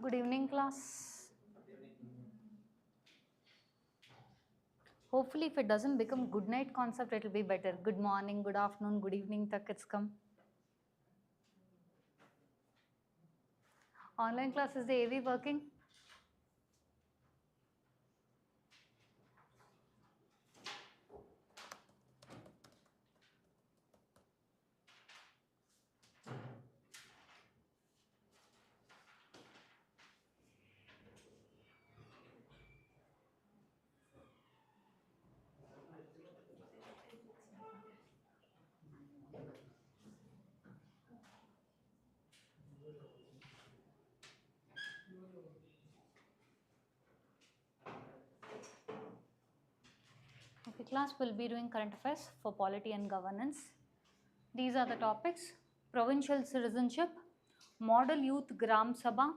Good evening, class. Hopefully, if it doesn't become good night concept, it will be better. Good morning, good afternoon, good evening, tak it's come. Online class, is the AV working? Okay, class will be doing current affairs for polity and governance. These are the topics: provincial citizenship, Model Youth Gram Sabha,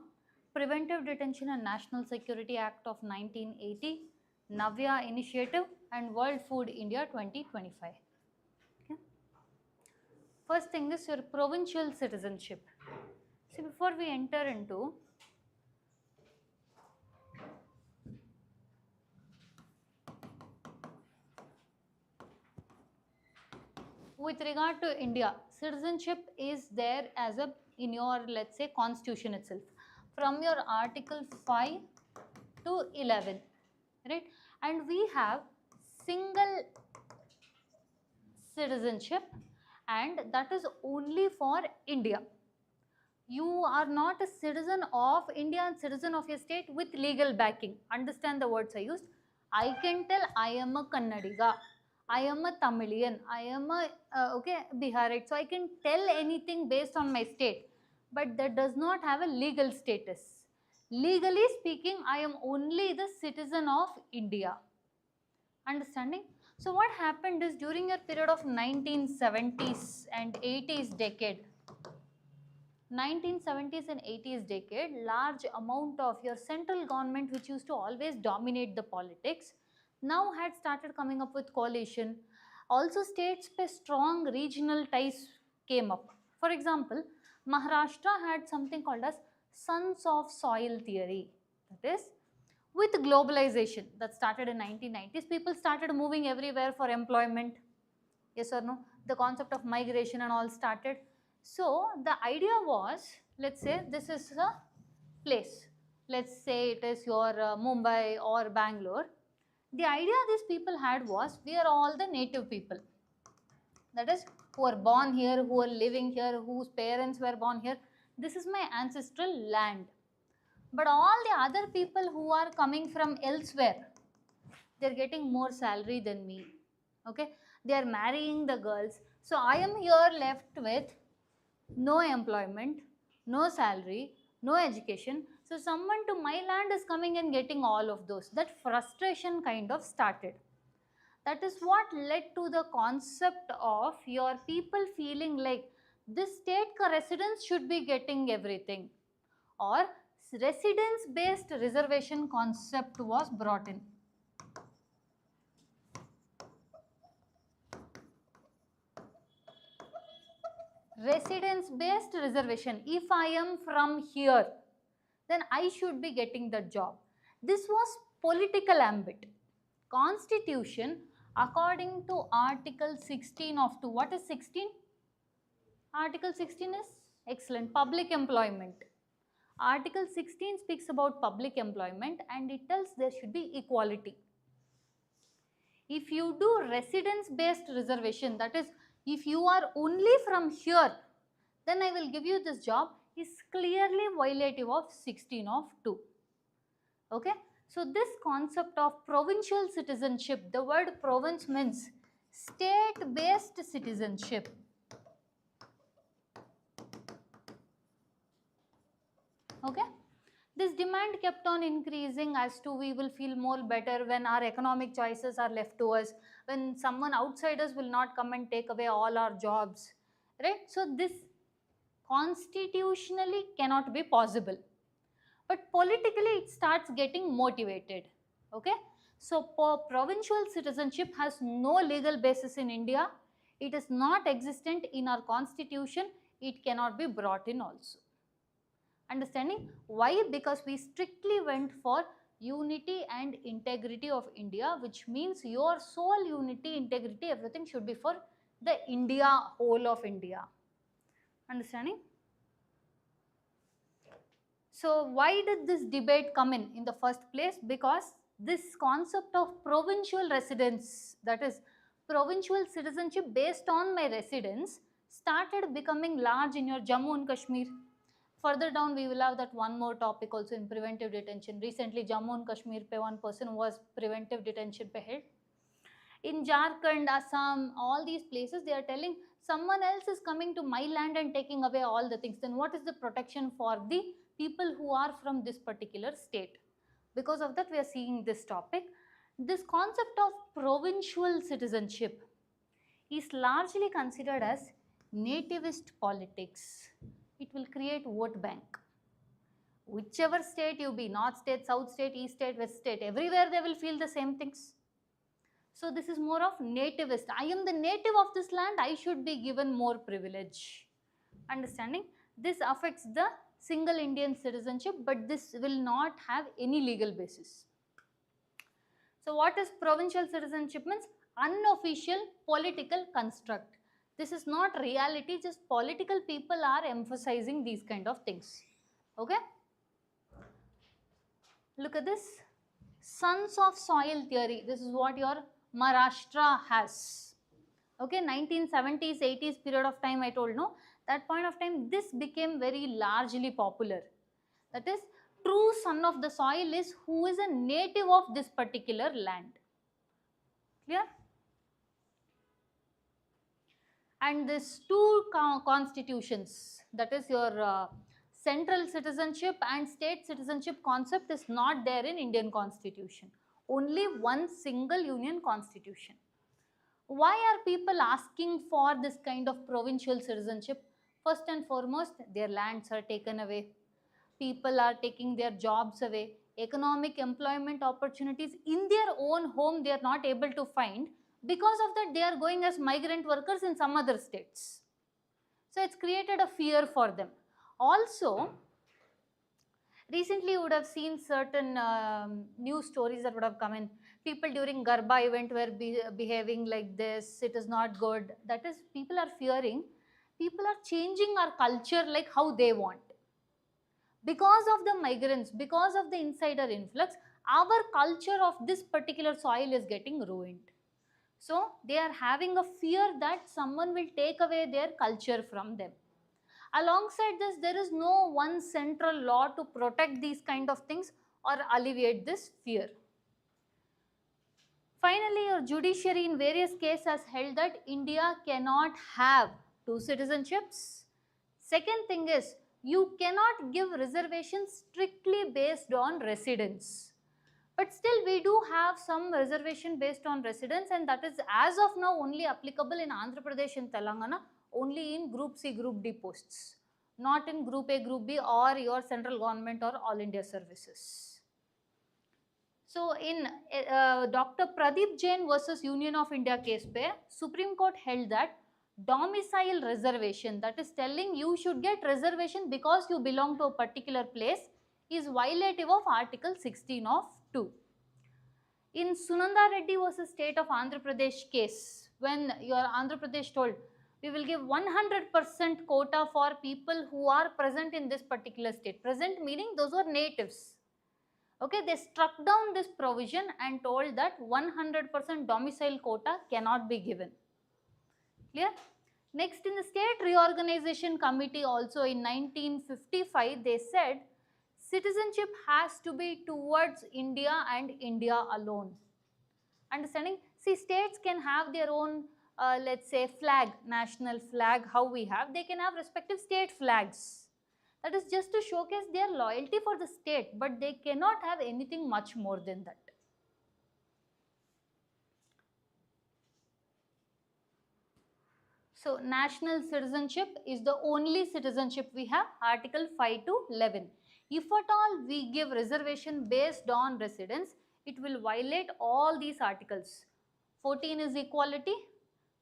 Preventive Detention and National Security Act of 1980, Navya Initiative, and World Food India 2025. Okay. First thing is your provincial citizenship. See, before we enter into with regard to India, citizenship is there as a in your, let's say, constitution itself, from your article 5 to 11, right? And we have single citizenship, and that is only for India. You are not a citizen of India and citizen of your state with legal backing. Understand the words I used. I can tell I am a Kannadiga, I am a Tamilian, I am a Biharite. So I can tell anything based on my state, but that does not have a legal status. Legally speaking, I am only the citizen of India. Understanding? So what happened is, during your period of 1970s and 80s decade, 1970s and 80s decade, large amount of your central government, which used to always dominate the politics, now had started coming up with coalition. Also states with strong regional ties came up. For example, Maharashtra had something called as sons of soil theory. That is, with globalization that started in 1990s, people started moving everywhere for employment. Yes or no? The concept of migration and all started. So the idea was, let's say this is a place. Let's say it is your Mumbai or Bangalore. The idea these people had was, we are all the native people. That is, who are born here, who are living here, whose parents were born here. This is my ancestral land. But all the other people who are coming from elsewhere, they are getting more salary than me. Okay, they are marrying the girls. So I am here left with no employment, no salary, no education. So someone to my land is coming and getting all of those. That frustration kind of started. That is what led to the concept of your people feeling like this state residents should be getting everything, or residence based reservation concept was brought in. Residence based reservation. If I am from here, then I should be getting the job. This was political ambit. Constitution, according to Article 16 of 2, what is 16? Article 16 is excellent, public employment. Article 16 speaks about public employment and it tells there should be equality. If you do residence based reservation, that is, if you are only from here, then I will give you this job, is clearly violative of 16 of 2. Okay, so this concept of provincial citizenship, the word province means state based citizenship. Okay, this demand kept on increasing as to we will feel more better when our economic choices are left to us, when someone outsiders will not come and take away all our jobs, right? So this constitutionally cannot be possible, but politically it starts getting motivated. Okay, so provincial citizenship has no legal basis in India. It is not existent in our constitution. It cannot be brought in also. Understanding why? Because we strictly went for unity and integrity of India, which means your sole unity, integrity, everything should be for the India, whole of India. Understanding? So why did this debate come in the first place? Because this concept of provincial residence, that is provincial citizenship based on my residence, started becoming large in your Jammu and Kashmir. Further down we will have that one more topic also in preventive detention. Recently Jammu and Kashmir pe one person was preventive detention pe held. In Jharkhand, Assam, all these places they are telling someone else is coming to my land and taking away all the things. Then what is the protection for the people who are from this particular state? Because of that we are seeing this topic. This concept of provincial citizenship is largely considered as nativist politics. It will create vote bank. Whichever state you be, north state, south state, east state, west state, everywhere they will feel the same things. So this is more of nativist. I am the native of this land, I should be given more privilege. Understanding? This affects the single Indian citizenship, but this will not have any legal basis. So what is provincial citizenship means? Unofficial political construct. This is not reality, just political people are emphasizing these kind of things. Okay? Look at this. Sons of soil theory. This is what your Maharashtra has. Okay, 1970s, 80s period of time I told, no? That point of time this became very largely popular. That is, true son of the soil is who is a native of this particular land. Clear? And these two constitutions, that is your central citizenship and state citizenship concept is not there in Indian constitution. Only one single union constitution. Why are people asking for this kind of provincial citizenship? First and foremost, their lands are taken away. People are taking their jobs away. Economic employment opportunities in their own home they are not able to find. Because of that, they are going as migrant workers in some other states. So it's created a fear for them. Also, recently you would have seen certain news stories that would have come in. People during Garba event were behaving like this. It is not good. That is, people are fearing. People are changing our culture like how they want. Because of the migrants, because of the insider influx, our culture of this particular soil is getting ruined. So they are having a fear that someone will take away their culture from them. Alongside this, there is no one central law to protect these kind of things or alleviate this fear. Finally, your judiciary in various cases has held that India cannot have two citizenships. Second thing is, you cannot give reservations strictly based on residence. But still we do have some reservation based on residence, and that is as of now only applicable in Andhra Pradesh and Telangana, only in Group C, Group D posts, not in Group A, Group B or your central government or All India services. So in Dr. Pradeep Jain versus Union of India case pe, Supreme Court held that domicile reservation, that is telling you should get reservation because you belong to a particular place, is violative of Article 16 of 2. In Sunanda Reddy versus State of Andhra Pradesh case, when your Andhra Pradesh told we will give 100% quota for people who are present in this particular state, present meaning those were natives. Okay, they struck down this provision and told that 100% domicile quota cannot be given. Clear? Next, in the State Reorganization Committee also in 1955, they said citizenship has to be towards India and India alone. Understanding? See, states can have their own, let's say, flag, national flag, how we have. They can have respective state flags. That is just to showcase their loyalty for the state, but they cannot have anything much more than that. So, national citizenship is the only citizenship we have, Article 5 to 11. If at all we give reservation based on residence, it will violate all these articles. 14 is equality,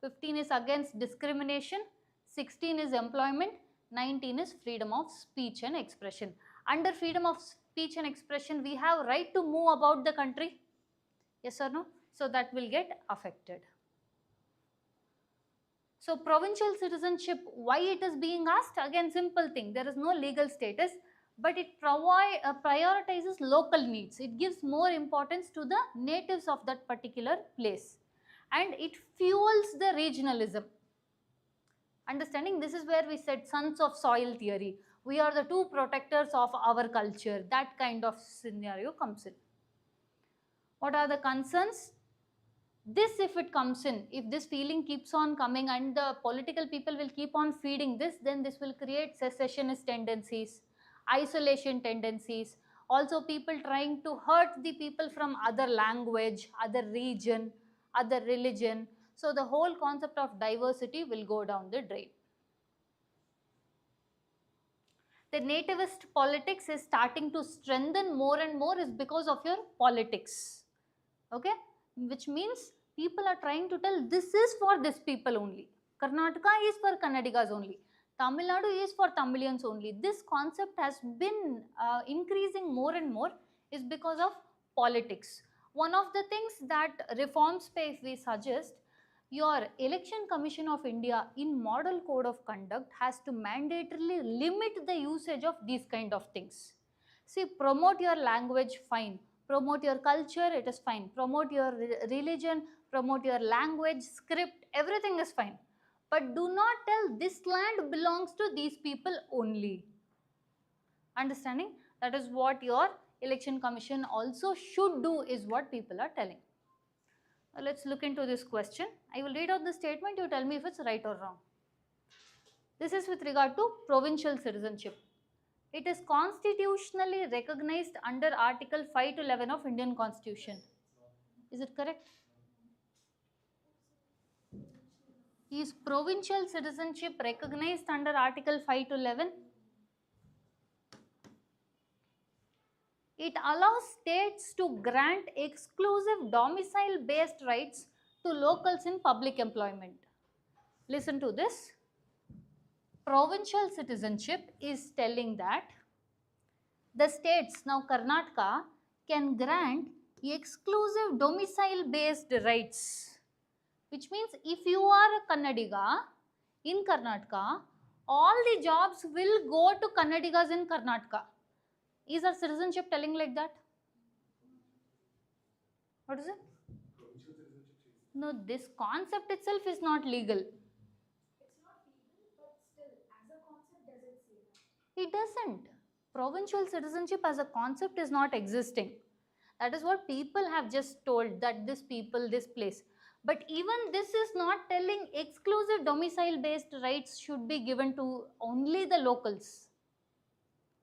15 is against discrimination, 16 is employment, 19 is freedom of speech and expression. Under freedom of speech and expression, we have right to move about the country. Yes or no? So that will get affected. So provincial citizenship, why it is being asked? Again, simple thing. There is no legal status, but it prioritizes local needs. It gives more importance to the natives of that particular place. And it fuels the regionalism. Understanding, this is where we said sons of soil theory. We are the two protectors of our culture. That kind of scenario comes in. What are the concerns? This, if it comes in, if this feeling keeps on coming and the political people will keep on feeding this, then this will create secessionist tendencies, isolation tendencies, also people trying to hurt the people from other language, other region, other religion. So the whole concept of diversity will go down the drain. The nativist politics is starting to strengthen more and more is because of your politics. Okay? Which means people are trying to tell this is for this people only. Karnataka is for Kannadigas only. Tamil Nadu is for Tamilians only. This concept has been increasing more and more is because of politics. One of the things that reforms if we suggest, your Election Commission of India in Model Code of Conduct has to mandatorily limit the usage of these kind of things. See, promote your language, fine. Promote your culture, it is fine. Promote your religion, promote your language, script, everything is fine. But do not tell this land belongs to these people only. Understanding? That is what your Election Commission also should do is what people are telling. Now let's look into this question. I will read out the statement, you tell me if it's right or wrong. This is with regard to provincial citizenship. It is constitutionally recognized under Article 5 to 11 of Indian Constitution. Is it correct? Is provincial citizenship recognized under Article 5 to 11? It allows states to grant exclusive domicile-based rights to locals in public employment. Listen to this. Provincial citizenship is telling that the states, now Karnataka, can grant exclusive domicile-based rights. Which means if you are a Kannadiga in Karnataka, all the jobs will go to Kannadigas in Karnataka. Is our citizenship telling like that? What is it? No, this concept itself is not legal. It doesn't. Provincial citizenship as a concept is not existing. That is what people have just told, that this people, this place. But even this is not telling exclusive domicile based rights should be given to only the locals.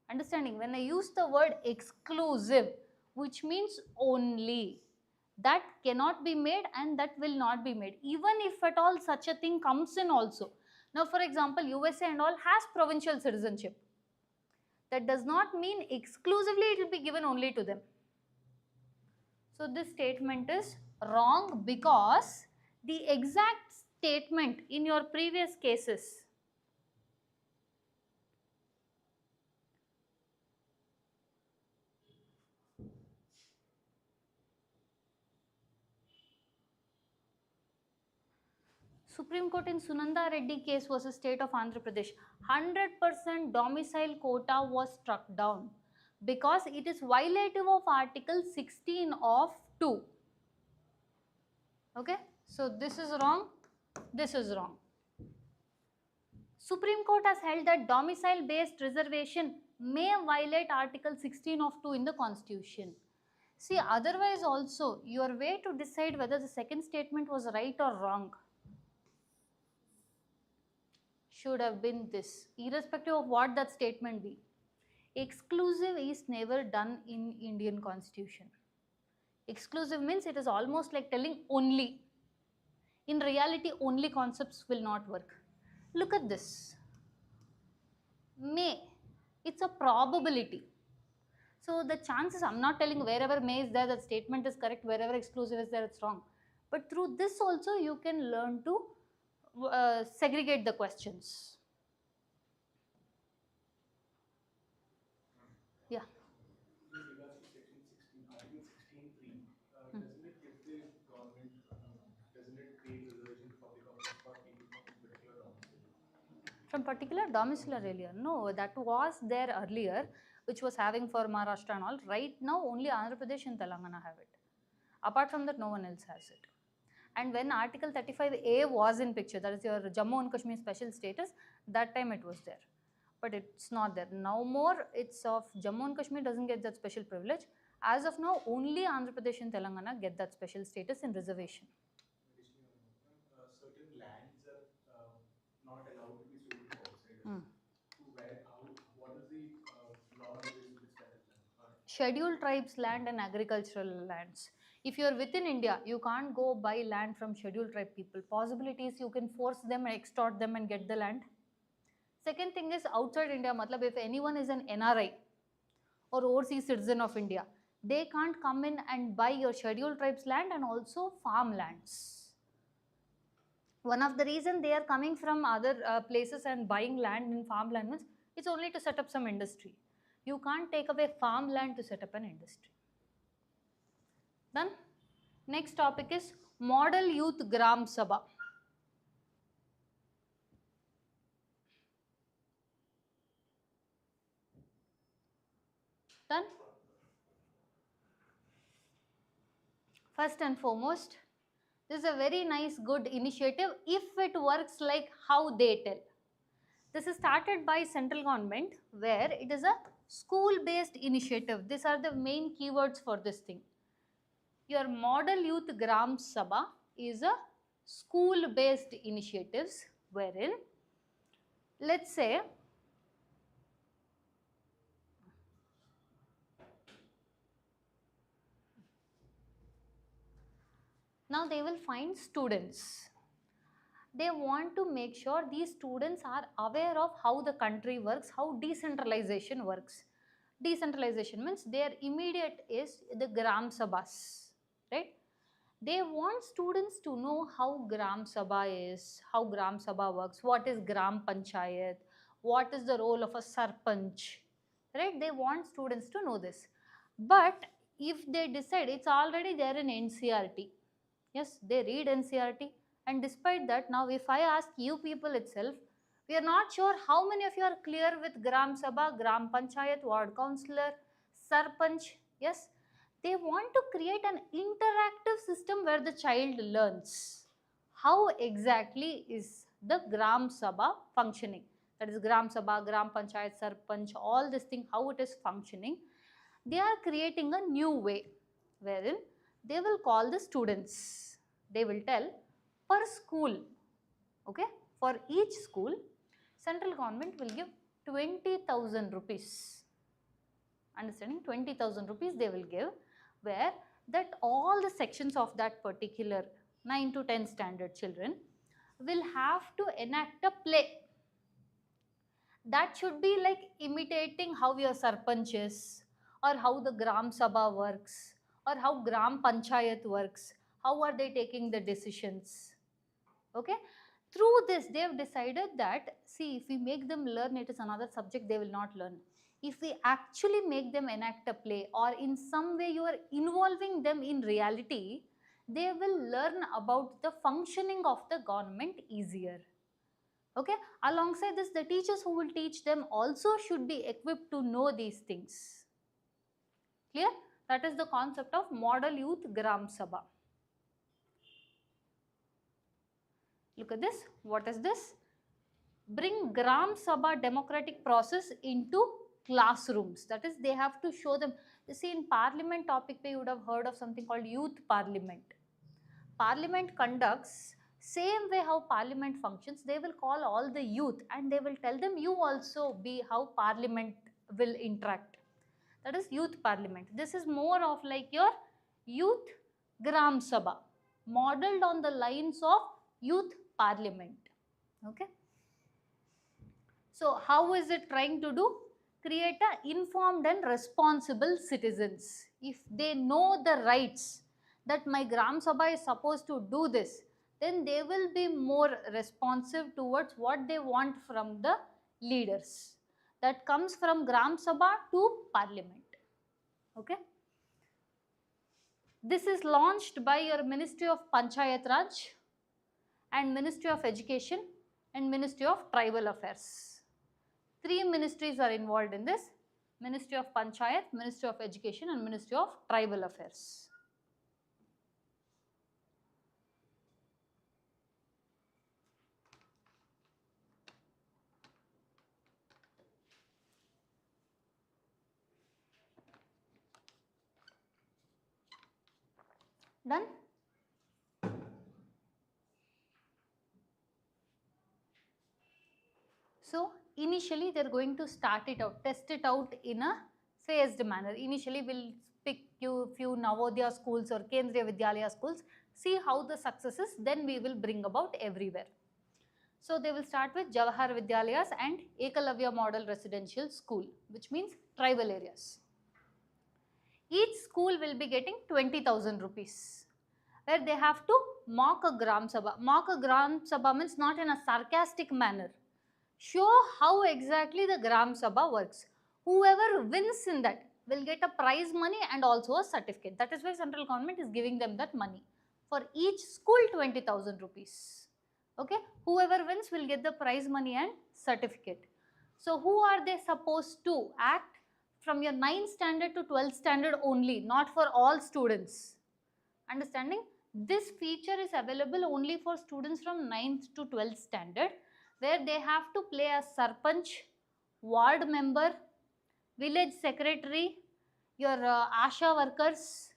Understanding, when I use the word exclusive, which means only, that cannot be made and that will not be made, even if at all such a thing comes in also. Now for example, USA and all has provincial citizenship. That does not mean exclusively it will be given only to them. So this statement is wrong because the exact statement in your previous cases, Supreme Court in Sunanda Reddy case versus State of Andhra Pradesh, 100% domicile quota was struck down because it is violative of Article 16 of 2. Okay, so this is wrong, this is wrong. Supreme Court has held that domicile based reservation may violate Article 16 of 2 in the Constitution. See, otherwise also your way to decide whether the second statement was right or wrong should have been this, irrespective of what that statement be. Exclusive is never done in Indian Constitution. Exclusive means it is almost like telling only. In reality, only concepts will not work. Look at this. May, it's a probability. So the chances, I'm not telling wherever may is there, that statement is correct, wherever exclusive is there, it's wrong. But through this also you can learn to segregate the questions. Yeah. With regards to section 16, article 16(3), doesn't it give the government, doesn't it create reservation for public office for people from particular domicile? From particular domicile earlier? No, that was there earlier, which was having for Maharashtra and all. Right now, only Andhra Pradesh and Telangana have it. Apart from that, no one else has it. And when Article 35A was in picture, that is your Jammu and Kashmir special status, that time it was there. But it's not there. Now more, it's of Jammu and Kashmir doesn't get that special privilege. As of now, only Andhra Pradesh and Telangana get that special status in reservation. Certain lands are not allowed to be sold to outsiders. So what is the law on the basis of which that is done? Scheduled tribes land and agricultural lands. If you are within India, you can't go buy land from scheduled tribe people. Possibilities you can force them and extort them and get the land. Second thing is outside India, matlab if anyone is an NRI or overseas citizen of India, they can't come in and buy your scheduled tribes land and also farmlands. One of the reason they are coming from other places and buying land in farmland means it's only to set up some industry. You can't take away farmland to set up an industry. Done? Next topic is Model Youth Gram Sabha. Done? First and foremost, this is a very nice good initiative if it works like how they tell. This is started by central government where it is a school based initiative. These are the main keywords for this thing. Your Model Youth Gram Sabha is a school based initiatives wherein, let's say, now they will find students. They want to make sure these students are aware of how the country works, how decentralization works. Decentralization means their immediate is the Gram Sabhas, right? They want students to know how Gram Sabha is, how Gram Sabha works, what is Gram Panchayat, what is the role of a Sarpanch, right? They want students to know this. But if they decide, it's already there in NCRT. Yes, they read NCRT, and despite that, now if I ask you people itself, we are not sure how many of you are clear with Gram Sabha, Gram Panchayat, Ward Councillor, Sarpanch. Yes, they want to create an interactive system where the child learns. How exactly is the Gram Sabha functioning? that is Gram Sabha, Gram Panchayat, Sarpanch, all this thing, how it is functioning, they are creating a new way wherein they will call the students. They will tell per school, okay, for each school, central government will give 20,000 rupees. Understanding? 20,000 rupees they will give, where that all the sections of that particular 9 to 10 standard children will have to enact a play. That should be like imitating how your sarpanch is, or how the Gram Sabha works, or how Gram Panchayat works, how are they taking the decisions. Okay, through this they have decided that, see, if we make them learn it is another subject, they will not learn. If we actually make them enact a play, or in some way you are involving them in reality, they will learn about the functioning of the government easier. Okay, alongside this, the teachers who will teach them also should be equipped to know these things. Clear? That is the concept of Model Youth Gram Sabha. Look at this. What is this? Bring Gram Sabha democratic process into classrooms. That is, they have to show them. You see, in parliament topic, you would have heard of something called youth parliament. Parliament conducts same way how parliament functions. They will call all the youth and they will tell them, you also be how parliament will interact. That is youth parliament. This is more of like your youth Gram Sabha, modeled on the lines of youth parliament. Okay. So how is it trying to do? Create a informed and responsible citizens. If they know the rights that my Gram Sabha is supposed to do this, then they will be more responsive towards what they want from the leaders. That comes from Gram Sabha to Parliament. Okay. This is launched by your Ministry of Panchayat Raj and Ministry of Education and Ministry of Tribal Affairs. 3 ministries are involved in this: Ministry of Panchayat, Ministry of Education and Ministry of Tribal Affairs. Done? So initially they are going to start it out, test it out in a phased manner. Initially we'll pick few Navodaya schools or Kendriya Vidyalaya schools, see how the success is, then we will bring about everywhere. So they will start with Jawahar Vidyalayas and Ekalavya Model Residential School, which means tribal areas. Each school will be getting 20,000 rupees, where they have to mock a Gram Sabha. Mock a Gram Sabha means not in a sarcastic manner. Show how exactly the Gram Sabha works. Whoever wins in that will get a prize money and also a certificate. That is why central government is giving them that money. For each school 20,000 rupees. Okay, whoever wins will get the prize money and certificate. So who are they supposed to act? From your 9th standard to 12th standard only, not for all students. Understanding? This feature is available only for students from 9th to 12th standard, where they have to play as sarpanch, ward member, village secretary, your ASHA workers,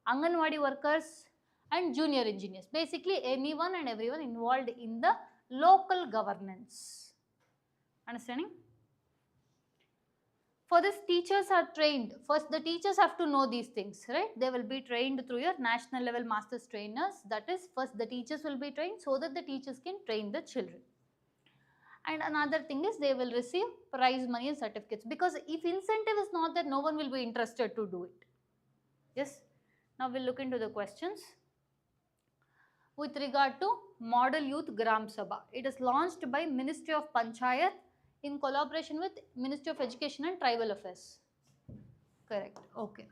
Anganwadi workers and junior engineers. Basically anyone and everyone involved in the local governance. Understanding? For this, teachers are trained. First, the teachers have to know these things, right? They will be trained through your national level masters trainers. That is, first the teachers will be trained so that the teachers can train the children. And another thing is they will receive prize money and certificates, because if incentive is not there, no one will be interested to do it. Yes. Now we'll look into the questions. With regard to Model Youth Gram Sabha, it is launched by Ministry of Panchayat in collaboration with Ministry of Education and Tribal Affairs. Correct. Okay.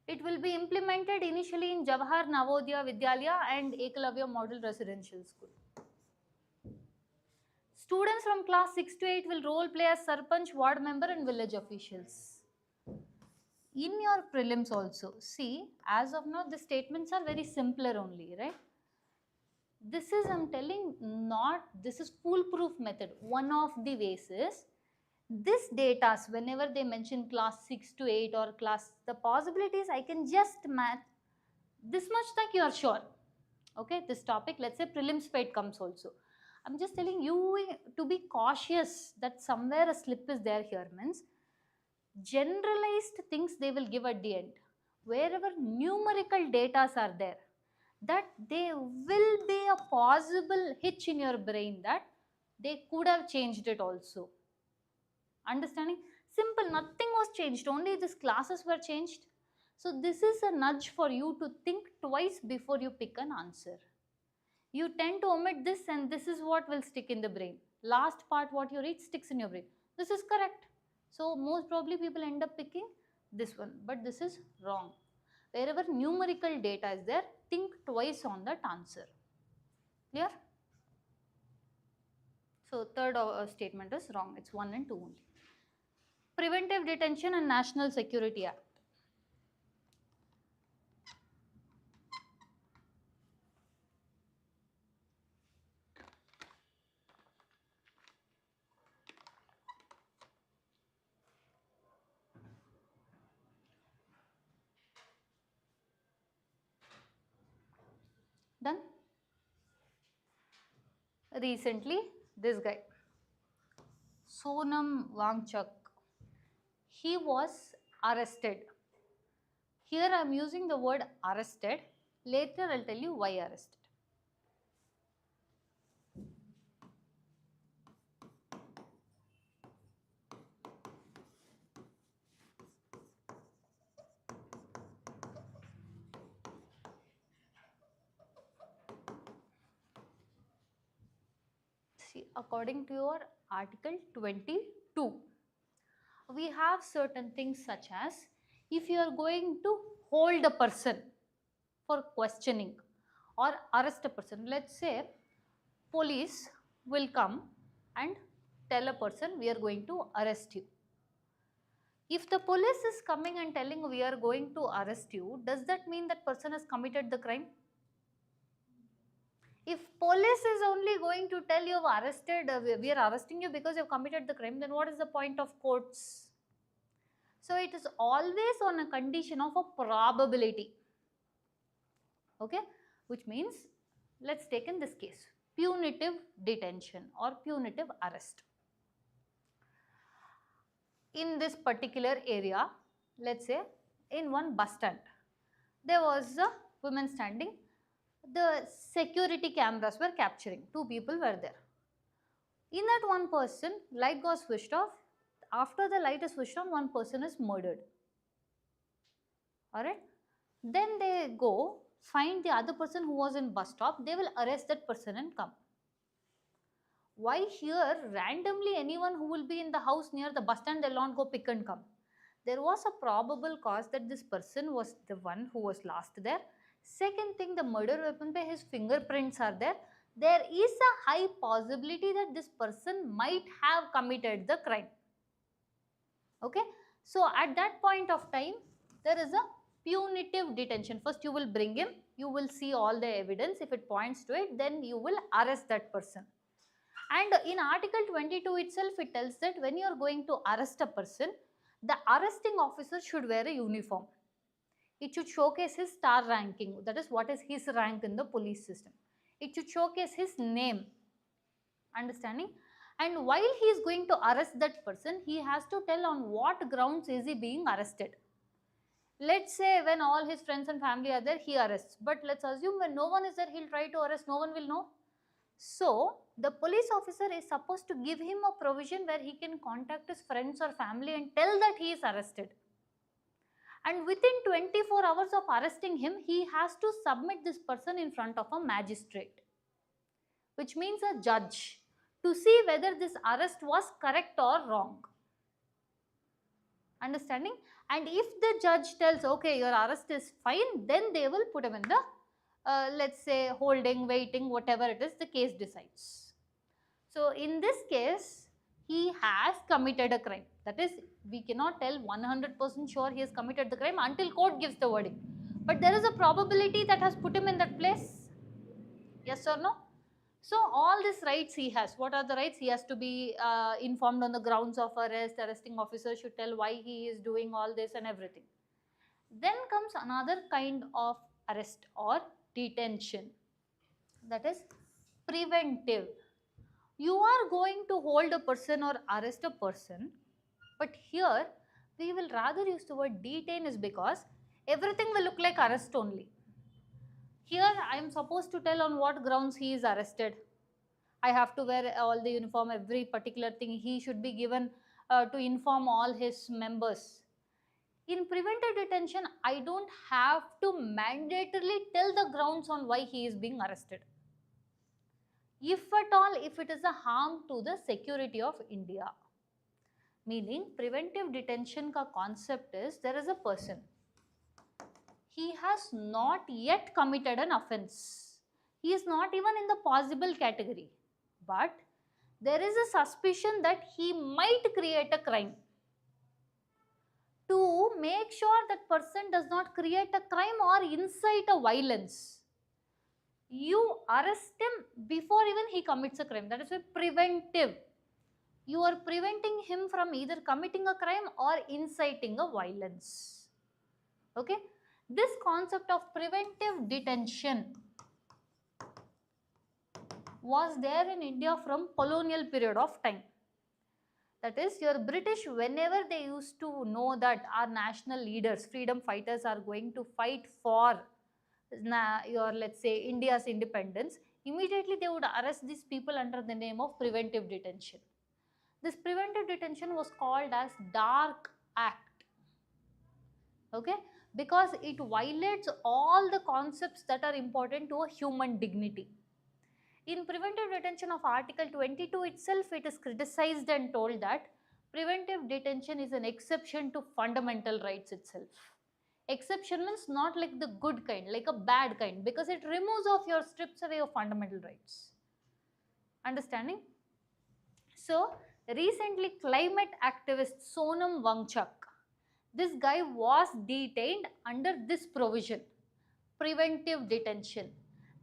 It will be implemented initially in Jawahar Navodaya Vidyalaya and Ekalavya Model Residential School. Students from class 6 to 8 will role play as sarpanch, ward member and village officials. In your prelims also, see, as of now the statements are very simpler only, right? This is, I'm telling, not, this is foolproof method. One of the ways is, this data, whenever they mention class 6 to 8 or class, the possibilities I can just match this much that you are sure. Okay, this topic, let's say prelims fate comes also. I'm just telling you to be cautious that somewhere a slip is there here, means generalized things they will give at the end. Wherever numerical data are there, that there will be a possible hitch in your brain that they could have changed it also. Understanding? Simple, nothing was changed, only these classes were changed. So this is a nudge for you to think twice before you pick an answer. You tend to omit this and this is what will stick in the brain. Last part what you read sticks in your brain. This is correct. So most probably people end up picking this one, but this is wrong. Wherever numerical data is there, think twice on that answer. Clear? So third statement is wrong. It's 1 and 2 only. Preventive Detention and National Security Act. Done? Recently, this guy, Sonam Wangchuk, he was arrested. Here I am using the word arrested. Later I will tell you why arrested. See, according to your Article 22, we have certain things such as, if you are going to hold a person for questioning or arrest a person, let's say police will come and tell a person, we are going to arrest you. If the police is coming and telling we are going to arrest you, does that mean that person has committed the crime? If police is only going to tell you have arrested, we are arresting you because you have committed the crime, then what is the point of courts? So it is always on a condition of a probability. Okay, which means, let's take in this case, punitive detention or punitive arrest. In this particular area, let's say in one bus stand, there was a woman standing. The security cameras were capturing, 2 people were there. In that one person, light got switched off. After the light is switched on, one person is murdered. Alright. Then they go find the other person who was in bus stop. They will arrest that person and come. Why here randomly anyone who will be in the house near the bus stand, they will not go pick and come? There was a probable cause that this person was the one who was last there. Second thing, the murder weapon by his fingerprints are there. There is a high possibility that this person might have committed the crime. Okay. So at that point of time, there is a punitive detention. First you will bring him, you will see all the evidence. If it points to it, then you will arrest that person. And in Article 22 itself, it tells that when you are going to arrest a person, the arresting officer should wear a uniform. It should showcase his star ranking, that is what is his rank in the police system. It should showcase his name. Understanding? And while he is going to arrest that person, he has to tell on what grounds is he being arrested. Let's say when all his friends and family are there, he arrests. But let's assume when no one is there, he'll try to arrest, no one will know. So the police officer is supposed to give him a provision where he can contact his friends or family and tell that he is arrested. And within 24 hours of arresting him, he has to submit this person in front of a magistrate, which means a judge, to see whether this arrest was correct or wrong. Understanding? And if the judge tells, okay, your arrest is fine, then they will put him in the, let's say, holding, waiting, whatever it is, the case decides. So in this case, he has committed a crime. That is, we cannot tell 100% sure he has committed the crime until court gives the verdict. But there is a probability that has put him in that place. Yes or no? So all these rights he has. What are the rights? He has to be informed on the grounds of arrest. Arresting officer should tell why he is doing all this and everything. Then comes another kind of arrest or detention, that is preventive. You are going to hold a person or arrest a person, but here we will rather use the word detain is because everything will look like arrest only. Here I am supposed to tell on what grounds he is arrested. I have to wear all the uniform, every particular thing he should be given to inform all his members. In preventive detention, I don't have to mandatorily tell the grounds on why he is being arrested. If at all, if it is a harm to the security of India. Meaning, preventive detention ka concept is there is a person. He has not yet committed an offense. He is not even in the possible category. But there is a suspicion that he might create a crime. To make sure that person does not create a crime or incite a violence, you arrest him before even he commits a crime. That is why preventive. You are preventing him from either committing a crime or inciting a violence. Okay? This concept of preventive detention was there in India from colonial period of time. That is, your British, whenever they used to know that our national leaders, freedom fighters are going to fight for your, let's say, India's independence, immediately they would arrest these people under the name of preventive detention. This preventive detention was called as Dark Act. Okay? Because it violates all the concepts that are important to a human dignity. In preventive detention of Article 22 itself, it is criticized and told that preventive detention is an exception to fundamental rights itself. Exception means not like the good kind, like a bad kind, because it removes off your strips away of fundamental rights. Understanding? So, recently climate activist Sonam Wangchuk, this guy was detained under this provision, preventive detention.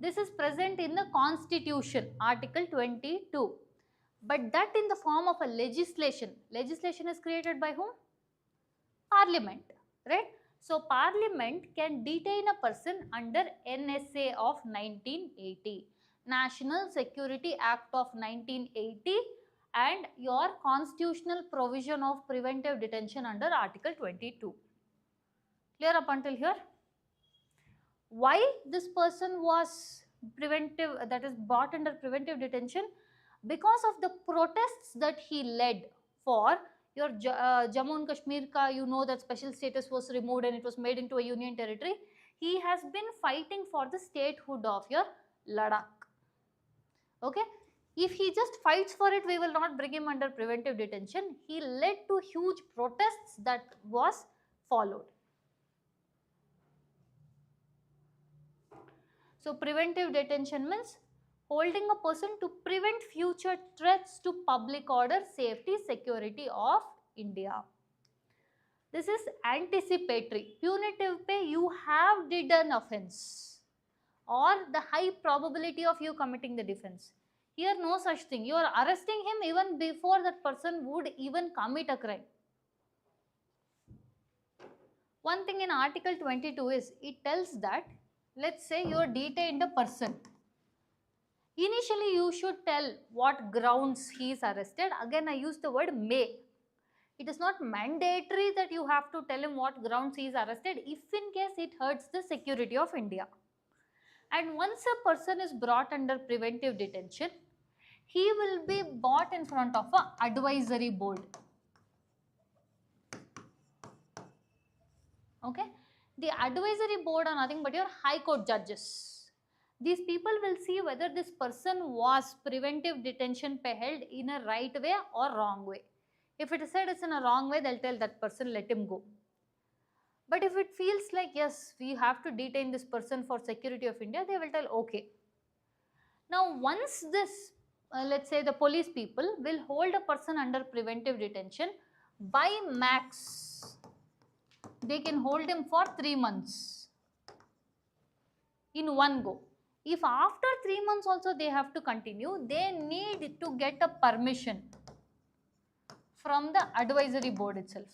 This is present in the Constitution, Article 22. But that in the form of a legislation. Legislation is created by whom? Parliament, right? So, Parliament can detain a person under NSA of 1980, National Security Act of 1980, and your constitutional provision of preventive detention under Article 22. Clear up until here? Why this person was preventive, that is brought under preventive detention? Because of the protests that he led for your Jammu and Kashmir ka, you know that special status was removed and it was made into a union territory. He has been fighting for the statehood of your Ladakh. Okay? If he just fights for it, we will not bring him under preventive detention. He led to huge protests that was followed. So, preventive detention means holding a person to prevent future threats to public order, safety, security of India. This is anticipatory. Punitive pay, you have did an offense or the high probability of you committing the defense. Here no such thing. You are arresting him even before that person would even commit a crime. One thing in Article 22 is, it tells that, let's say you are detained a person. Initially, you should tell what grounds he is arrested. Again, I use the word may. It is not mandatory that you have to tell him what grounds he is arrested if in case it hurts the security of India. And once a person is brought under preventive detention, he will be brought in front of an advisory board. Okay? The advisory board are nothing but your high court judges. These people will see whether this person was preventive detention held in a right way or wrong way. If it is said it's in a wrong way, they'll tell that person, let him go. But if it feels like, yes, we have to detain this person for security of India, they will tell, okay. Now, once this, let's say the police people will hold a person under preventive detention, by max, they can hold him for 3 months in one go. If after 3 months also they have to continue, they need to get a permission from the advisory board itself.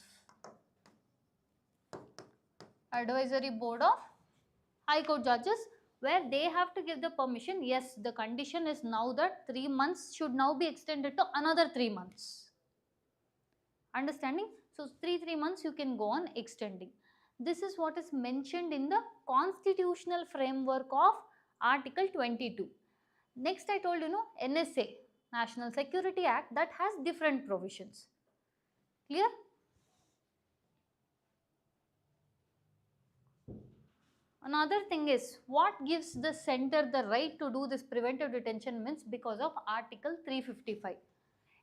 Advisory board of High Court judges, where they have to give the permission. Yes, the condition is now that 3 months should now be extended to another 3 months. Understanding? So 3 months you can go on extending. This is what is mentioned in the constitutional framework of Article 22. Next I told you, NSA, National Security Act, that has different provisions. Clear? Another thing is, what gives the center the right to do this preventive detention means because of Article 355.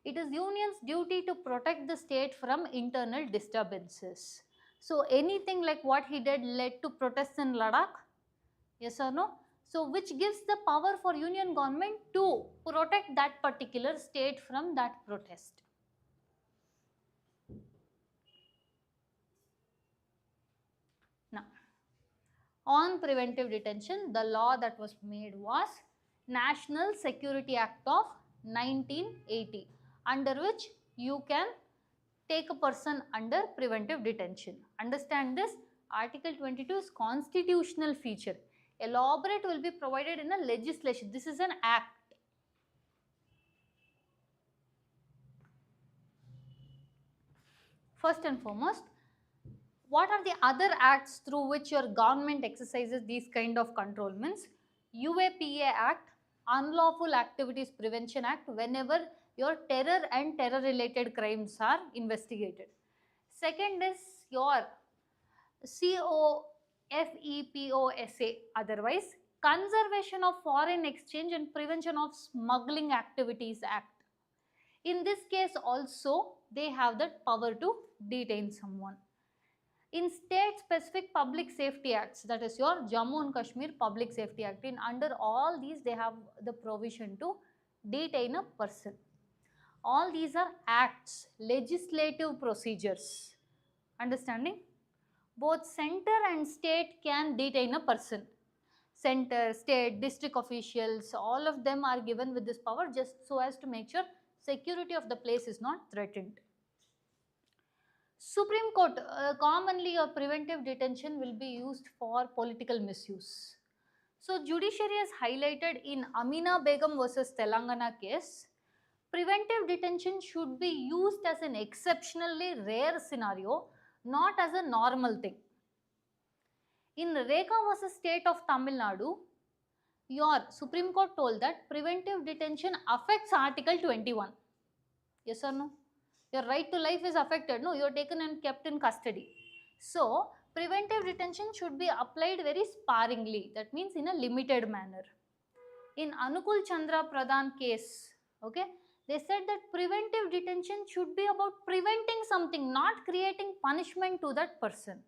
It is union's duty to protect the state from internal disturbances. So anything like what he did led to protests in Ladakh? Yes or no? So which gives the power for union government to protect that particular state from that protest. Now, on preventive detention, the law that was made was National Security Act of 1980, under which you can take a person under preventive detention. Understand this, Article 22 is constitutional feature. Elaborate will be provided in a legislation. This is an act. First and foremost, what are the other acts through which your government exercises these kind of control means? UAPA Act, Unlawful Activities Prevention Act, whenever your terror and terror related crimes are investigated. Second is your COFEPOSA, otherwise Conservation of Foreign Exchange and Prevention of Smuggling Activities Act. In this case also they have the power to detain someone. In state specific public safety acts, that is your Jammu and Kashmir Public Safety Act, in under all these they have the provision to detain a person. All these are acts, legislative procedures. Understanding? Both center and state can detain a person. Center, state, district officials, all of them are given with this power just so as to make sure security of the place is not threatened. Supreme Court, commonly a preventive detention will be used for political misuse. So judiciary has highlighted in Amina Begum versus Telangana case, preventive detention should be used as an exceptionally rare scenario, not as a normal thing. In Rekha versus State of Tamil Nadu, your Supreme Court told that preventive detention affects Article 21. Yes or no? Your right to life is affected. No, you are taken and kept in custody. So, preventive detention should be applied very sparingly. That means in a limited manner. In Anukul Chandra Pradhan case, okay, they said that preventive detention should be about preventing something, not creating punishment to that person.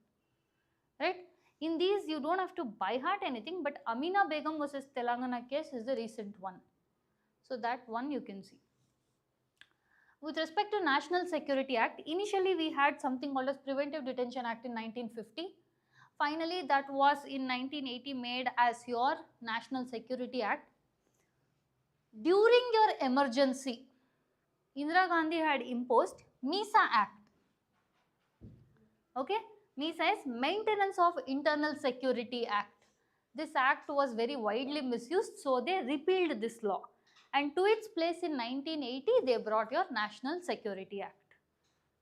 Right? In these, you don't have to by heart anything, but Amina Begum versus Telangana case is the recent one. So, that one you can see. With respect to National Security Act, initially we had something called as Preventive Detention Act in 1950. Finally, that was in 1980 made as your National Security Act. During your emergency, Indira Gandhi had imposed MISA Act. Okay, MISA is Maintenance of Internal Security Act. This act was very widely misused, so they repealed this law. And to its place in 1980, they brought your National Security Act.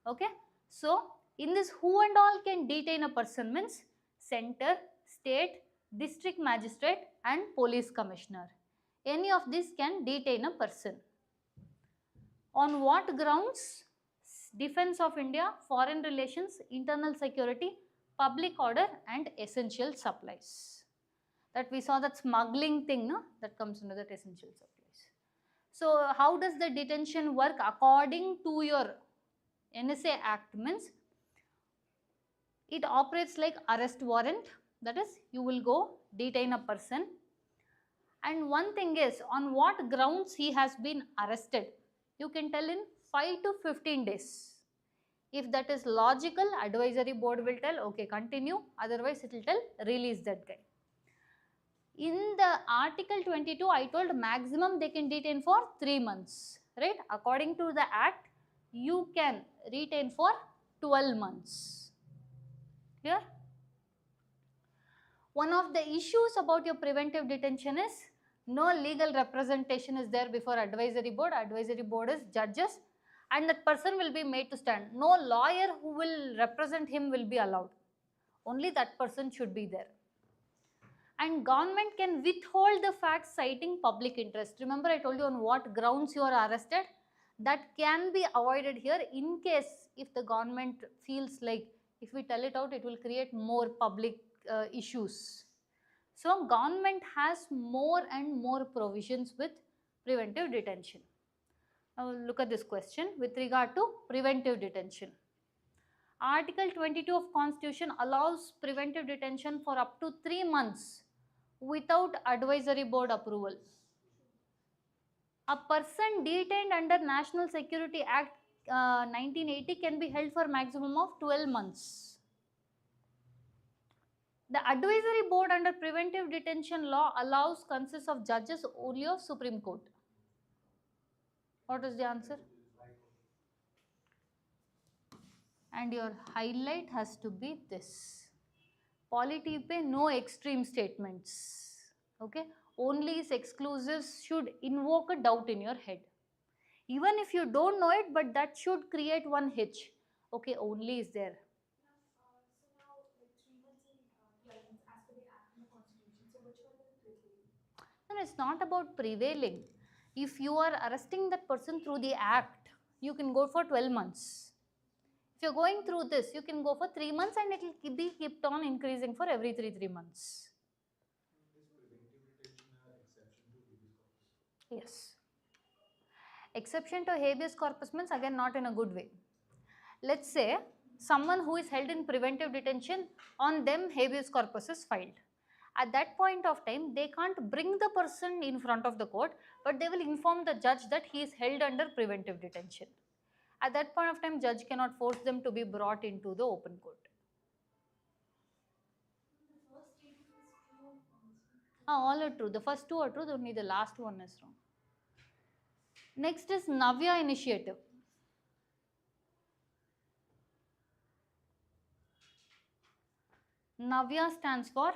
Okay, so in this, who and all can detain a person means center, state, district magistrate and police commissioner. Any of these can detain a person. On what grounds? Defense of India, foreign relations, internal security, public order and essential supplies. That we saw that smuggling thing, no? That comes under that essential supplies. So, how does the detention work according to your NSA Act means? It operates like arrest warrant, that is you will go detain a person, and one thing is on what grounds he has been arrested, you can tell in 5 to 15 days. If that is logical, advisory board will tell okay continue, otherwise it will tell release that guy. In the Article 22, I told maximum they can detain for 3 months, right? According to the Act, you can retain for 12 months. Clear? One of the issues about your preventive detention is no legal representation is there before advisory board. Advisory board is judges, and that person will be made to stand. No lawyer who will represent him will be allowed. Only that person should be there. And government can withhold the facts citing public interest. Remember, I told you on what grounds you are arrested. That can be avoided here in case if the government feels like if we tell it out, it will create more public issues. So government has more and more provisions with preventive detention. Now look at this question with regard to preventive detention. Article 22 of Constitution allows preventive detention for up to 3 months without advisory board approval. A person detained under National Security Act 1980 can be held for maximum of 12 months. The advisory board under preventive detention law allows consists of judges only of Supreme Court. What is the answer? And your highlight has to be this. Polity pe no extreme statements. Okay? Only is exclusives should invoke a doubt in your head. Even if you don't know it, but that should create one hitch. Okay, only is there. So now, like 3 months in 12 months as per the Act and the Constitution. So which one will prevail? No, it's not about prevailing. If you are arresting that person through the Act, you can go for 12 months. If you're going through this, you can go for 3 months and it will be kept on increasing for every 3 months. Is preventive detention an exception to habeas corpus? Yes. Exception to habeas corpus means again not in a good way. Let's say someone who is held in preventive detention, on them habeas corpus is filed. At that point of time, they can't bring the person in front of the court, but they will inform the judge that he is held under preventive detention. At that point of time, judge cannot force them to be brought into the open court. The first statement is true. All are true. The first two are true, only the last one is wrong. Next is Navya initiative. Navya stands for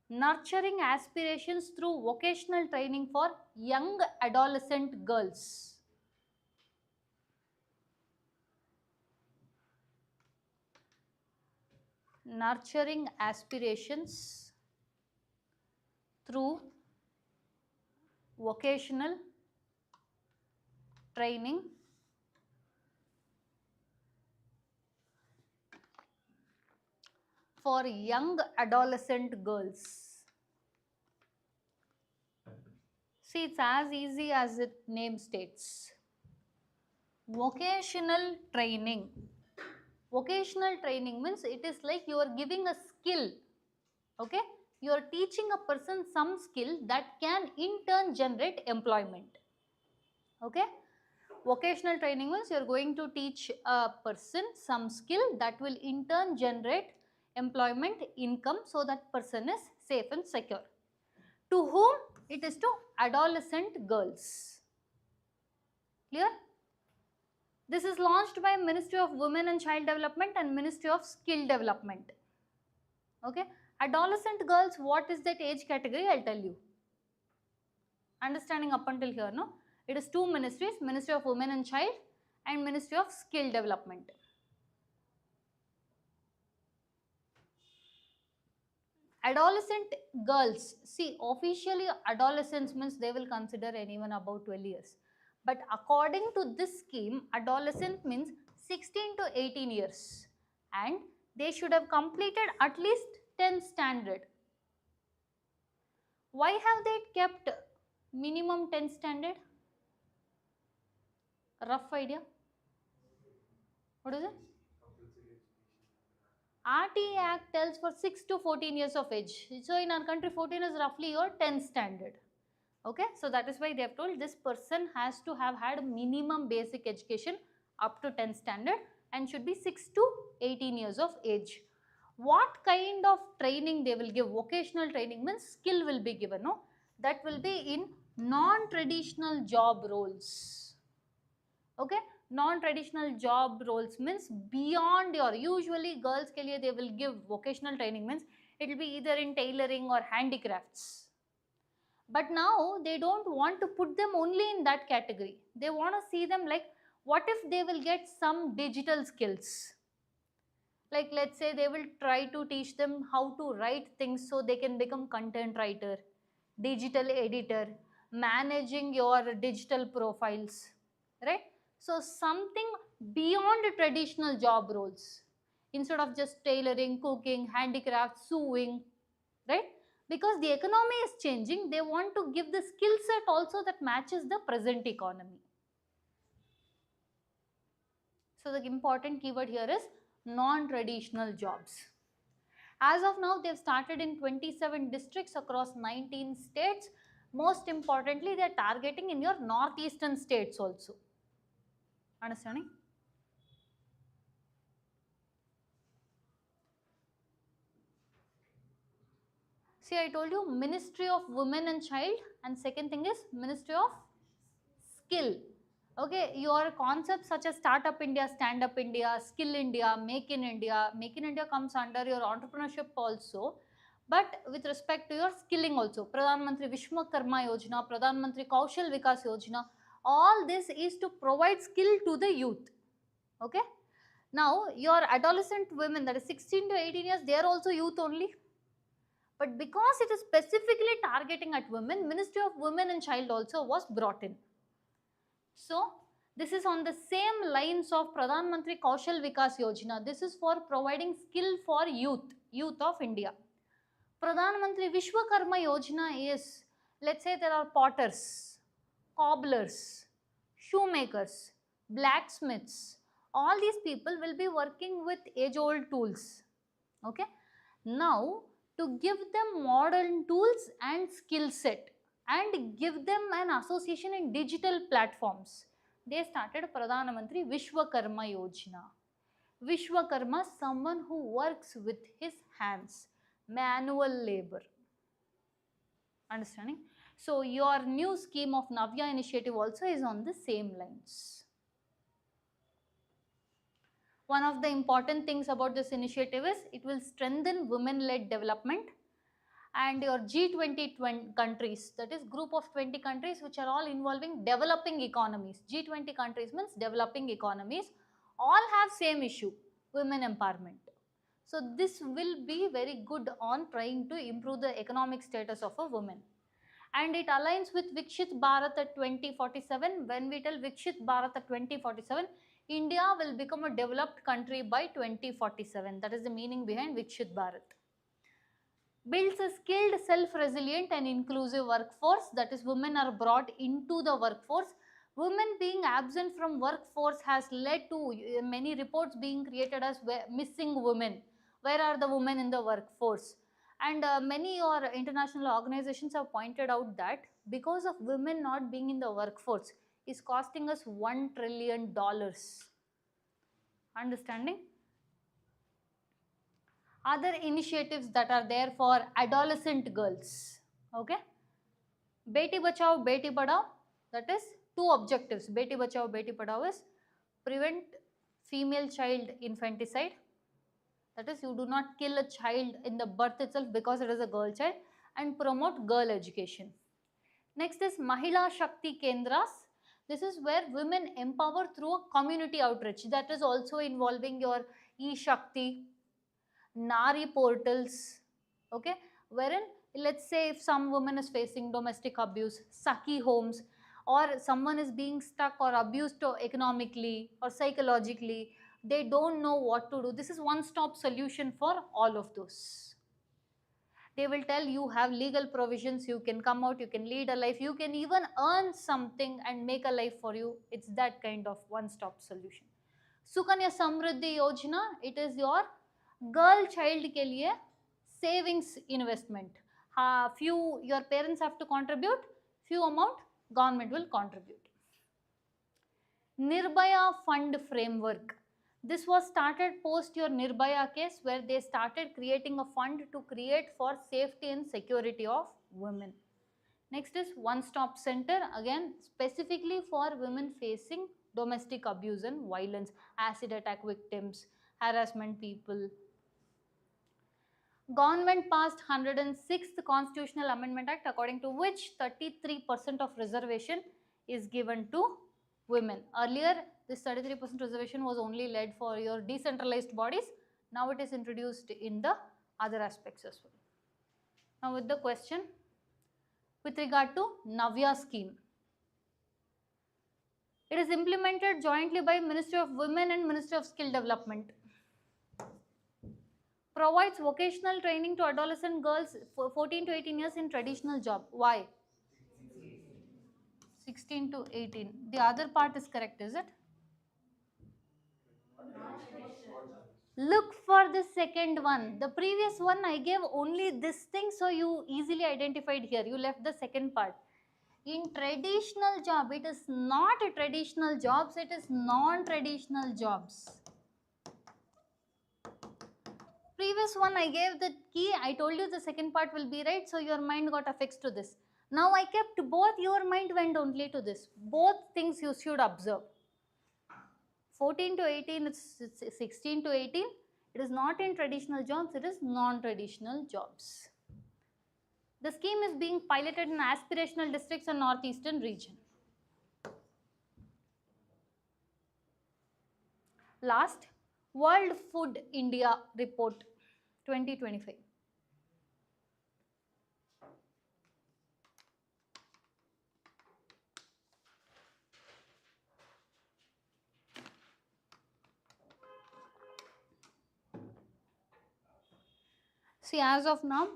Nurturing Aspirations Through Vocational Training for Young Adolescent Girls. Nurturing aspirations through vocational training for young adolescent girls. See, it's as easy as its name states. Vocational training. Vocational training means it is like you are giving a skill. Okay? You are teaching a person some skill that can in turn generate employment. Okay? Vocational training means you are going to teach a person some skill that will in turn generate employment income, so that person is safe and secure. To whom? It is to adolescent girls. Clear? This is launched by Ministry of Women and Child Development and Ministry of Skill Development. Okay? Adolescent girls, what is that age category? I'll tell you. Understanding up until here, no? It is two ministries, Ministry of Women and Child and Ministry of Skill Development. Adolescent girls, see, officially adolescents means they will consider anyone above 12 years. But according to this scheme, adolescent means 16 to 18 years and they should have completed at least 10th standard. Why have they kept minimum 10th standard? Rough idea? What is it? RTA Act tells for 6 to 14 years of age. So in our country, 14 is roughly your 10th standard. Okay, so that is why they have told this person has to have had minimum basic education up to 10th standard and should be 6 to 18 years of age. What kind of training they will give? Vocational training means skill will be given, no? That will be in non-traditional job roles. Okay, non-traditional job roles means beyond your, usually girls ke liye they will give vocational training, means it will be either in tailoring or handicrafts. But now they don't want to put them only in that category. They want to see them like, what if they will get some digital skills? Like let's say they will try to teach them how to write things so they can become content writer, digital editor, managing your digital profiles, right? So something beyond traditional job roles, instead of just tailoring, cooking, handicraft, sewing, right? Because the economy is changing, they want to give the skill set also that matches the present economy. So the important keyword here is non-traditional jobs. As of now, they've started in 27 districts across 19 states. Most importantly, they're targeting in your northeastern states also. Understanding? See, I told you Ministry of Women and Child, and second thing is Ministry of Skill. Okay, your concepts such as Startup India, Stand Up India, Skill India, Make in India. Make in India comes under your entrepreneurship also, but with respect to your skilling also. Pradhan Mantri Vishwakarma Yojana, Pradhan Mantri Kaushal Vikas Yojana, all this is to provide skill to the youth. Okay, now your adolescent women, that is 16 to 18 years, they are also youth only. But because it is specifically targeting at women, Ministry of Women and Child also was brought in. So this is on the same lines of Pradhan Mantri Kaushal Vikas Yojana. This is for providing skill for youth of India. Pradhan Mantri Vishwakarma Yojana is, let's say there are potters, cobblers, shoemakers, blacksmiths. All these people will be working with age-old tools. Okay. Now, to give them modern tools and skill set and give them an association in digital platforms, they started Pradhana Mantri Vishwakarma Yojana. Vishwakarma, someone who works with his hands, manual labor. Understanding? So your new scheme of Navya initiative also is on the same lines. One of the important things about this initiative is it will strengthen women-led development, and your G20 countries, that is group of 20 countries which are all involving developing economies. G20 countries means developing economies, all have same issue, women empowerment. So this will be very good on trying to improve the economic status of a woman. And it aligns with Vikshit Bharat at 2047. When we tell Vikshit Bharat at 2047, India will become a developed country by 2047. That is the meaning behind Vikshit Bharat. Builds a skilled, self-resilient and inclusive workforce, that is women are brought into the workforce. Women being absent from workforce has led to many reports being created as missing women. Where are the women in the workforce? And many international organizations have pointed out that because of women not being in the workforce is costing us $1 trillion. Understanding? Other initiatives that are there for adolescent girls. Okay, Beti Bachao, Beti Padhao, that is two objectives. Beti Bachao, Beti Padhao is prevent female child infanticide, that is you do not kill a child in the birth itself because it is a girl child, and promote girl education. Next is Mahila Shakti Kendras. This is where women empower through a community outreach, that is also involving your e-Shakti, Nari portals, okay, wherein let's say if some woman is facing domestic abuse, Saki homes, or someone is being stuck or abused economically or psychologically, they don't know what to do. This is one-stop solution for all of those. They will tell you have legal provisions, you can come out, you can lead a life, you can even earn something and make a life for you. It's that kind of one-stop solution. Sukanya Samriddhi Yojana, it is your girl child ke liye savings investment. Few your parents have to contribute, few amount government will contribute. Nirbhaya fund framework. This was started post your Nirbhaya case, where they started creating a fund to create for safety and security of women. Next is one stop center, again specifically for women facing domestic abuse and violence, acid attack victims, harassment people. Government passed 106th Constitutional Amendment Act, according to which 33% of reservation is given to women. Earlier, this 33% reservation was only led for your decentralized bodies. Now it is introduced in the other aspects as well. Now with the question with regard to Navya scheme. It is implemented jointly by Ministry of Women and Ministry of Skill Development. Provides vocational training to adolescent girls for 14 to 18 years in traditional job. Why? 16 to 18. The other part is correct, is it? Look for the second one. The previous one I gave only this thing, so you easily identified here. You left the second part. In traditional job, it is not a traditional jobs, it is non-traditional jobs. Previous one I gave the key, I told you the second part will be right, so your mind got affixed to this. Now I kept both, your mind went only to this. Both things you should observe. 14 to 18, it's 16 to 18. It is not in traditional jobs, it is non-traditional jobs. The scheme is being piloted in aspirational districts and northeastern region. Last, World Food India Report 2025. See, as of now,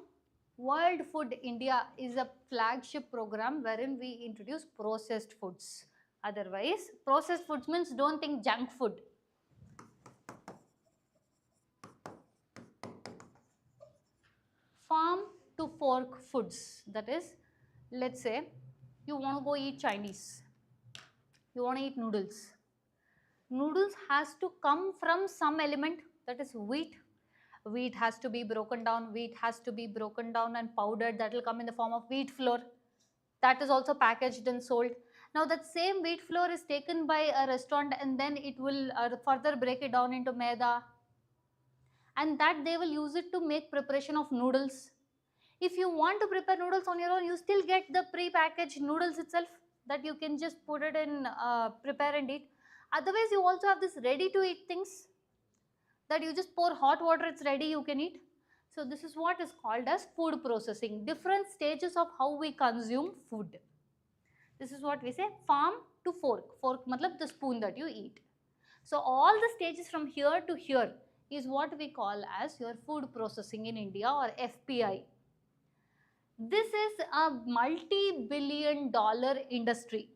World Food India is a flagship program wherein we introduce processed foods. Otherwise, processed foods means don't think junk food. Farm to fork foods. That is, let's say you want to go eat Chinese. You want to eat noodles. Noodles has to come from some element, that is wheat. Wheat has to be broken down. Wheat has to be broken down and powdered. That will come in the form of wheat flour. That is also packaged and sold. Now that same wheat flour is taken by a restaurant and then it will further break it down into maida. And that they will use it to make preparation of noodles. If you want to prepare noodles on your own, you still get the pre-packaged noodles itself that you can just put it in, prepare and eat. Otherwise, you also have this ready to eat things that you just pour hot water, it's ready, you can eat. So this is what is called as food processing, different stages of how we consume food. This is what we say farm to fork. Fork matlab the spoon that you eat. So all the stages from here to here is what we call as your food processing in India, or FPI. This is a multi-billion-dollar industry.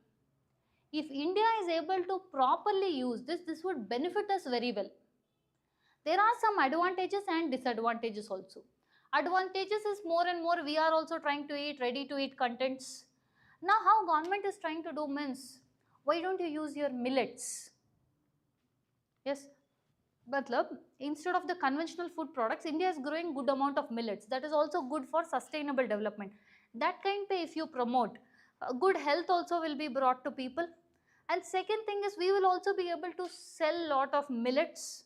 If India is able to properly use this, this would benefit us very well. There are some advantages and disadvantages also. Advantages is more and more we are also trying to eat ready to eat contents. Now how government is trying to do means, why don't you use your millets? Yes, matlab, instead of the conventional food products, India is growing good amount of millets. That is also good for sustainable development. That kind of if you promote, good health also will be brought to people. And second thing is we will also be able to sell lot of millets.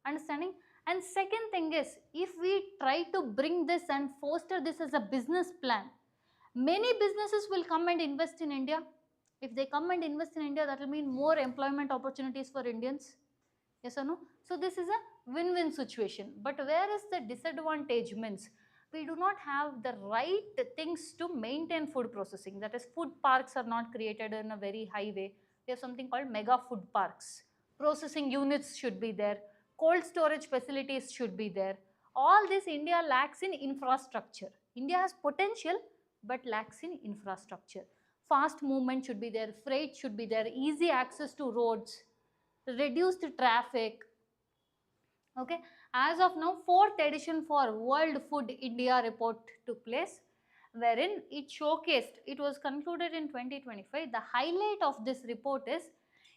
Understanding? And second thing is, if we try to bring this and foster this as a business plan, many businesses will come and invest in India. If they come and invest in India, that will mean more employment opportunities for Indians. Yes or no? So this is a win-win situation. But where is the disadvantage means, we do not have the right things to maintain food processing. That is, food parks are not created in a very high way. We have something called mega food parks. Processing units should be there. Cold storage facilities should be there. All this India lacks in infrastructure. India has potential but lacks in infrastructure. Fast movement should be there, freight should be there, easy access to roads, reduced traffic. Okay, as of now, 4th edition for World Food India report took place, wherein it showcased, it was concluded in 2025. The highlight of this report is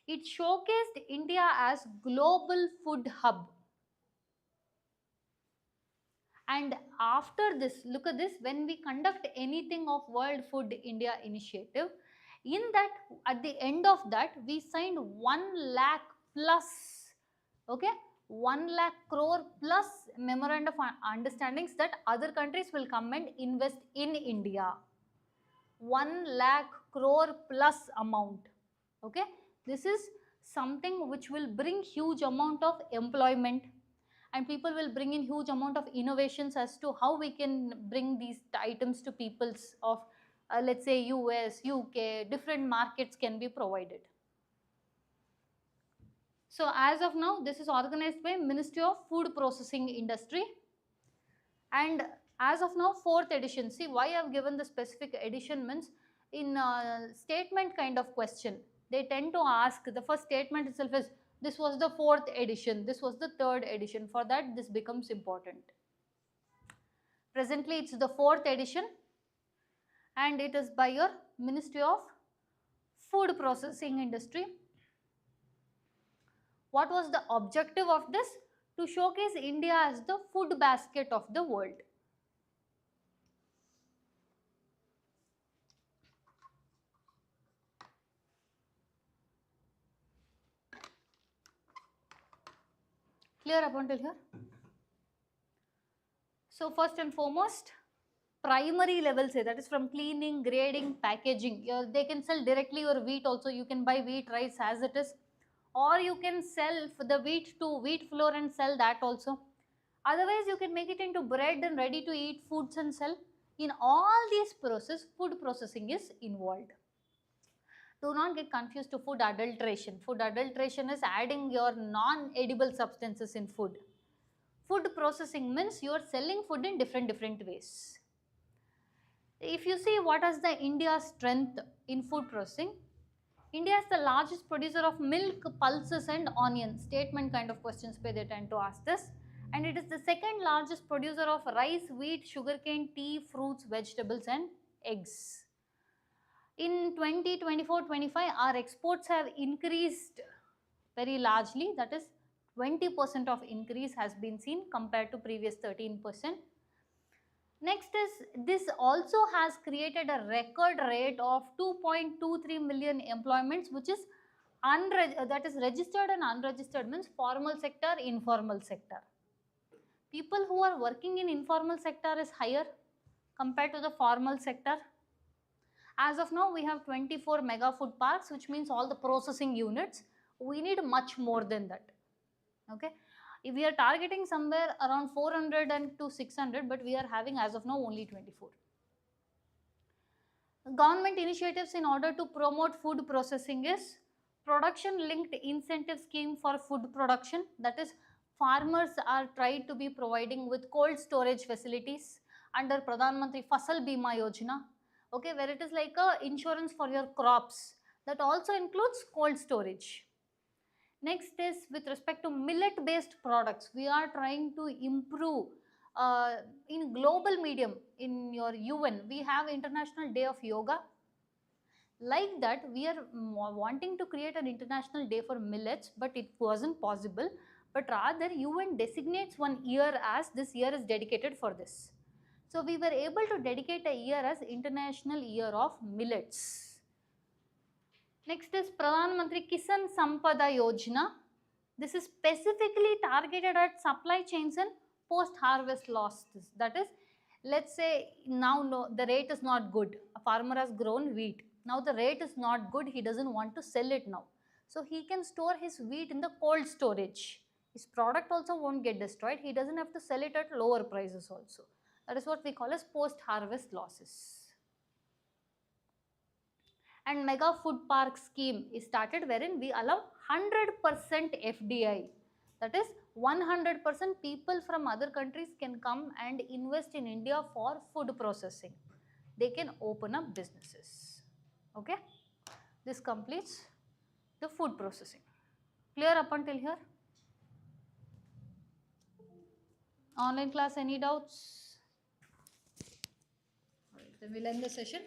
It showcased India as global food hub. And after this, look at this, when we conduct anything of World Food India Initiative, in that, at the end of that, we signed 1 lakh plus, okay, 1 lakh crore plus memorandum of understandings that other countries will come and invest in India. 1 lakh crore plus amount, okay. This is something which will bring huge amount of employment, and people will bring in huge amount of innovations as to how we can bring these items to peoples of let's say US, UK, different markets can be provided. So as of now, this is organized by Ministry of Food Processing Industry, and as of now, 4th edition. See why I have given the specific edition means in statement kind of question, they tend to ask, the first statement itself is this was the 4th edition, this was the 3rd edition. For that, this becomes important. Presently, it's the 4th edition, and it is by your Ministry of Food Processing Industry. What was the objective of this? To showcase India as the food basket of the world. Clear up until here? So first and foremost, primary level, say that is from cleaning, grading, packaging. They can sell directly your wheat also. You can buy wheat rice as it is, or you can sell the wheat to wheat flour and sell that also. Otherwise, you can make it into bread and ready to eat foods and sell. In all these process, food processing is involved. Do not get confused to food adulteration. Food adulteration is adding your non-edible substances in food. Food processing means you are selling food in different ways. If you see what is the India's strength in food processing, India is the largest producer of milk, pulses and onions. Statement kind of questions they tend to ask this. And it is the second largest producer of rice, wheat, sugarcane, tea, fruits, vegetables and eggs. In 2024-25, our exports have increased very largely. That is 20% of increase has been seen compared to previous 13%. Next is, this also has created a record rate of 2.23 million employments, which is that is registered and unregistered, means formal sector, informal sector. People who are working in informal sector is higher compared to the formal sector. As of now, we have 24 mega food parks, which means all the processing units. We need much more than that. Okay. If we are targeting somewhere around 400 and to 600, but we are having as of now only 24. Government initiatives in order to promote food processing is production linked incentive scheme for food production. That is, farmers are tried to be providing with cold storage facilities under Pradhan Mantri Fasal Bima Yojana. Okay, where it is like a insurance for your crops. That also includes cold storage. Next is with respect to millet based products. We are trying to improve in global medium. In your UN, we have International Day of Yoga. Like that, we are wanting to create an international day for millets, but it wasn't possible. But rather, UN designates one year as this year is dedicated for this. So we were able to dedicate a year as International Year of Millets. Next is Pradhan Mantri Kisan Sampada Yojana. This is specifically targeted at supply chains and post-harvest losses. That is, let's say now the rate is not good. A farmer has grown wheat. Now the rate is not good. He doesn't want to sell it now. So he can store his wheat in the cold storage. His product also won't get destroyed. He doesn't have to sell it at lower prices also. That is what we call as post-harvest losses. And mega food park scheme is started wherein we allow 100% FDI. That is 100% people from other countries can come and invest in India for food processing. They can open up businesses. Okay. This completes the food processing. Clear up until here? Online class, any doubts? Alright, then we'll end the session.